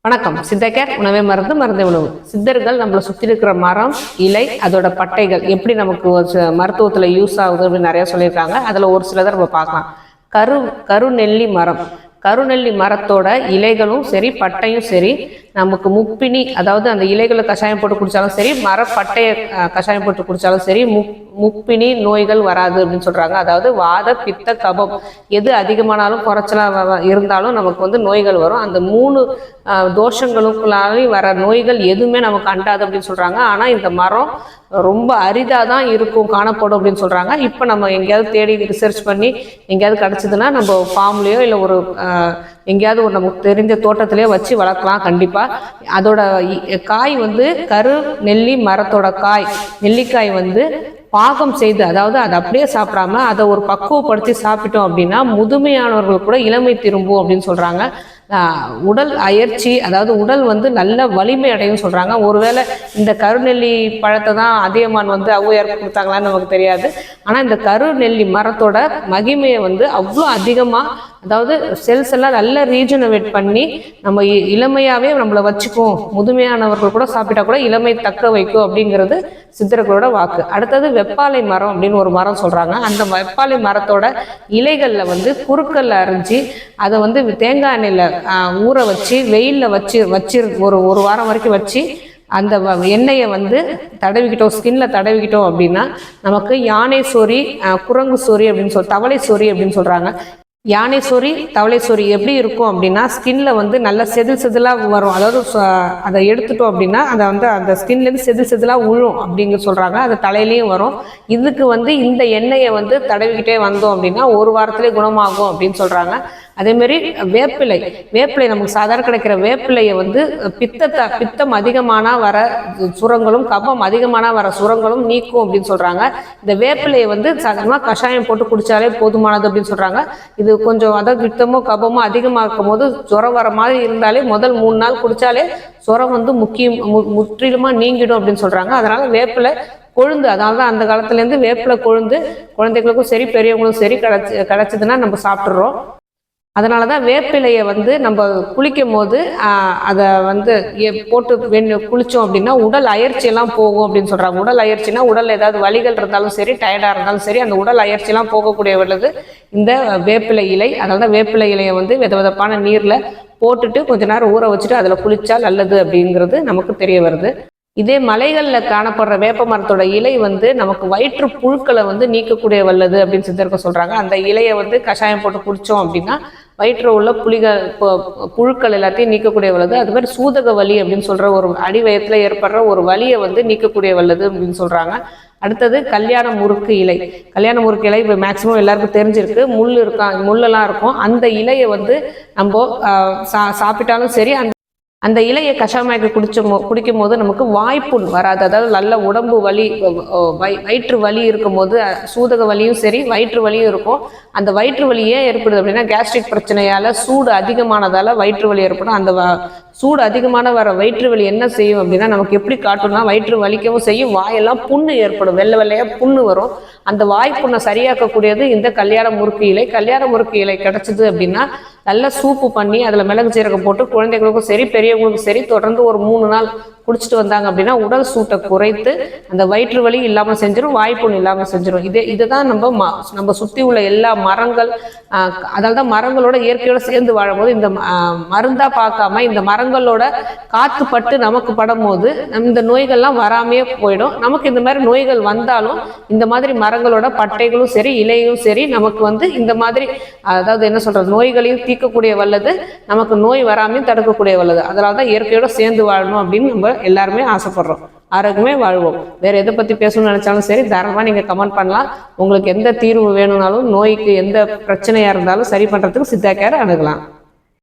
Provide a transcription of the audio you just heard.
வணக்கம். சித்தகேர் உணவே மருந்து மருந்தே உணவு. சித்தர்கள் நம்மளை சுற்றி இருக்கிற மரம், இலை, அதோட பட்டைகள் எப்படி நமக்கு மருத்துவத்தில் யூஸ் ஆகுது அப்படின்னு நிறைய சொல்லியிருக்காங்க. அதில் ஒரு சிலதை நம்ம பார்க்கலாம். கருநெல்லி மரம். கருநெல்லி மரத்தோட இலைகளும் சரி பட்டையும் சரி நமக்கு முப்பினி, அதாவது அந்த இலைகளை கஷாயம் போட்டு குடித்தாலும் சரி, மரப்பட்டையை கஷாயம் போட்டு குடித்தாலும் சரி முப்பினி நோய்கள் வராது அப்படின்னு சொல்கிறாங்க. அதாவது வாத பித்த கபம் எது அதிகமானாலும் குறைச்சலாக இருந்தாலும் நமக்கு நோய்கள் வரும். அந்த 3 தோஷங்களுக்குள்ளாலையும் வர நோய்கள் எதுவுமே நமக்கு அண்டாது அப்படின்னு சொல்கிறாங்க. ஆனால் இந்த மரம் ரொம்ப அரிதாக தான் இருக்கும், காணப்படும் அப்படின்னு சொல்கிறாங்க. இப்போ நம்ம எங்கேயாவது தேடி ரிசர்ச் பண்ணி எங்கேயாவது கிடச்சிதுன்னா நம்ம ஃபார்ம்லேயோ இல்லை ஒரு எங்கேயாவது ஒரு நமக்கு தெரிஞ்ச தோட்டத்திலேயே வச்சு வளர்க்கலாம். கண்டிப்பாக அதோட காய் கரு நெல்லி மரத்தோட காய், நெல்லிக்காய் பாகம் செய்து, அதாவது அதை அப்படியே சாப்பிடாம அதை ஒரு பக்குவப்படுத்தி சாப்பிட்டோம் அப்படின்னா முதுமையானவர்கள் கூட இளமை திரும்பும் அப்படின்னு சொல்கிறாங்க. உடல் அயற்சி, அதாவது உடல் நல்ல வலிமை அடையும் சொல்கிறாங்க. ஒருவேளை இந்த கருநெல்லி பழத்தை தான் அதியமான் ஔவையார் கொடுத்தாங்களான்னு நமக்கு தெரியாது. ஆனால் இந்த கருநெல்லி மரத்தோட மகிமையை அவ்வளோ அதிகமாக, அதாவது செல்ஸ் எல்லாம் நல்ல ரீஜனவேட் பண்ணி நம்ம இளமையாகவே நம்மளை வச்சுக்கும், முதுமையானவர்கள் கூட சாப்பிட்டா கூட இளமை தக்க வைக்கும் அப்படிங்கிறது சித்தர்களோட வாக்கு. அடுத்தது வெப்பாலை மரம் அப்படின்னு ஒரு மரம் சொல்கிறாங்க. அந்த வெப்பாலை மரத்தோட இலைகளில் குறுக்கல்ல அரைஞ்சி அதை தேங்காய் எண்ணெயில் ஊற வச்சு வெயிலில் வச்சு ஒரு வாரம் வரைக்கும் வச்சு அந்த எண்ணெயை தடவிக்கிட்டோம், ஸ்கின்ல தடவிக்கிட்டோம் அப்படின்னா நமக்கு யானை சொறி, குரங்கு சொறி அப்படின்னு தவளை சொறி அப்படின்னு சொல்கிறாங்க. யானை சொறி, தவளை சொறி எப்படி இருக்கும் அப்படின்னா ஸ்கின்ல நல்ல செதிலாக வரும். அதாவது அதை எடுத்துட்டோம் அப்படின்னா அதை அந்த ஸ்கின்லேருந்து செதிலாக விழும் அப்படிங்க சொல்கிறாங்க. அது தலையிலையும் வரும். இதுக்கு இந்த எண்ணெயை தடவிக்கிட்டே வந்தோம் அப்படின்னா ஒரு வாரத்திலே குணமாகும் அப்படின்னு சொல்கிறாங்க. அதேமாரி வேப்பிலை நமக்கு சாதாரண கிடைக்கிற வேப்பிலையை பித்தம் அதிகமான வர சுரங்களும் கபம் அதிகமான வர சுரங்களும் நீக்கும் அப்படின்னு சொல்கிறாங்க. இந்த வேப்பிலையை சாதாரணமாக கஷாயம் போட்டு குடித்தாலே போதுமானது அப்படின்னு சொல்கிறாங்க. இது கொஞ்சம் அதாவது பித்தமோ கபமோ அதிகமாக இருக்கும் போது ஜுரம் வர மாதிரி இருந்தாலே முதல் 3 நாள் குடித்தாலே ஜுரம் முற்றிலுமாக நீங்கிடும் அப்படின்னு சொல்கிறாங்க. அதனால வேப்பிலை கொழுந்து, அதாவது அந்த காலத்துலேருந்து வேப்பிலை கொழுந்து குழந்தைகளுக்கும் சரி பெரியவங்களுக்கும் சரி கிடைச்சதுன்னா நம்ம சாப்பிட்றோம். அதனால தான் வேப்பிலையை நம்ம குளிக்கும் போது அதை போட்டு குளித்தோம் அப்படின்னா உடல் அயற்சியெல்லாம் போகும் அப்படின்னு சொல்கிறாங்க. உடல் அயற்சினா உடல் ஏதாவது வலிகள் இருந்தாலும் சரி, டயர்டாக இருந்தாலும் சரி, அந்த உடல் அயற்சியெல்லாம் போகக்கூடிய உள்ளது இந்த வேப்பிலை இலை. அதனால தான் வேப்பிலை இலையை விதவிதப்பான நீரில் போட்டுட்டு கொஞ்ச நேரம் ஊற வச்சுட்டு அதில் குளித்தா நல்லது அப்படிங்கிறது நமக்கு தெரிய வருது. இதே மலைகளில் காணப்படுற வேப்ப மரத்தோட இலை நமக்கு வயிற்று புழுக்களை நீக்கக்கூடிய வல்லது அப்படின்னு சித்தர்கள் சொல்கிறாங்க. அந்த இலையை கஷாயம் போட்டு குடித்தோம் அப்படின்னா வயிற்று உள்ள புழுக்கள் எல்லாத்தையும் நீக்கக்கூடிய வல்லது. அது மாதிரி சூதக வலி அப்படின்னு சொல்கிற ஒரு அடிவயத்தில் ஏற்படுற ஒரு வலியை நீக்கக்கூடிய வல்லது அப்படின்னு சொல்கிறாங்க. அடுத்தது கல்யாண முறுக்கு இலை. கல்யாண முறுக்கு இலை இப்போ மேக்சிமம் எல்லாருக்கும் தெரிஞ்சிருக்கு. முள்ளெல்லாம் இருக்கும். அந்த இலையை நம்ம சாப்பிட்டாலும் சரி, அந்த இலையை கஷாயமாக்கி குடிக்கும் போது நமக்கு வாய்ப்புண் வராது. அதாவது நல்ல உடம்பு வலி, வயிற்று வலி இருக்கும் போது சூதக வலியும் சரி வயிற்று வலியும் இருக்கும். அந்த வயிற்று வலி ஏன் ஏற்படுது அப்படின்னா கேஸ்ட்ரிக் பிரச்சனையால் சூடு அதிகமானதால் வயிற்று வலி ஏற்படும். அந்த சூடு அதிகமான வர வயிற்று வலி என்ன செய்யும் அப்படின்னா நமக்கு எப்படி காட்டும்னா வயிற்று வலிக்கவும் செய்யும், வாயெல்லாம் புண்ணு ஏற்படும், வெள்ளையாக புண்ணு வரும். அந்த வாய்ப்புண்ணை சரியாக்கக்கூடியது இந்த கல்யாண முறுக்கு இலை. கல்யாண முறுக்கு இலை கிடைச்சிது அப்படின்னா நல்லா சூப்பு பண்ணி அதில் மிளகு சீரகம் போட்டு குழந்தைகளுக்கும் சரி பெரியவங்களுக்கும் சரி தொடர்ந்து ஒரு 3 நாள் குடிச்சிட்டு வந்தாங்க அப்படின்னா உடல் சூட்டை குறைத்து அந்த வயிற்று வலி இல்லாமல் செஞ்சிடும், வாய்ப்புண் இல்லாமல் செஞ்சிடும். இதுதான் நம்ம சுற்றி உள்ள எல்லா மரங்கள், அதால் தான் மரங்களோட இயற்கையோட சேர்ந்து வாழும்போது இந்த மருந்தா பார்க்காம இந்த மரங்களோட காத்து பட்டு நமக்கு படும் போது இந்த நோய்கள்லாம் வராமையே போயிடும். நமக்கு இந்த மாதிரி நோய்கள் வந்தாலும் இந்த மாதிரி மரங்களோட பட்டைகளும் சரி இலையும் சரி நமக்கு இந்த மாதிரி அதாவது என்ன சொல்றது நோய்களையும் தீர்க்கக்கூடிய வல்லது, நமக்கு நோய் வராமையும் தடுக்கக்கூடிய வல்லது. அதனால தான் இயற்கையோட சேர்ந்து வாழணும் அப்படின்னு நம்ம எல்லாருமே ஆசைப்படுறோம். ஆரோக்கியமே வாழ்வோம். வேற எதை பத்தி பேசணும்னு நினைச்சாலும் சரி தாராளமா நீங்க கமெண்ட் பண்ணலாம். உங்களுக்கு எந்த தீர்வு வேணும்னாலும், நோய்க்கு எந்த பிரச்சனையா இருந்தாலும் சரி பண்றதுக்கு சித்தா கேர் அணுகலாம்.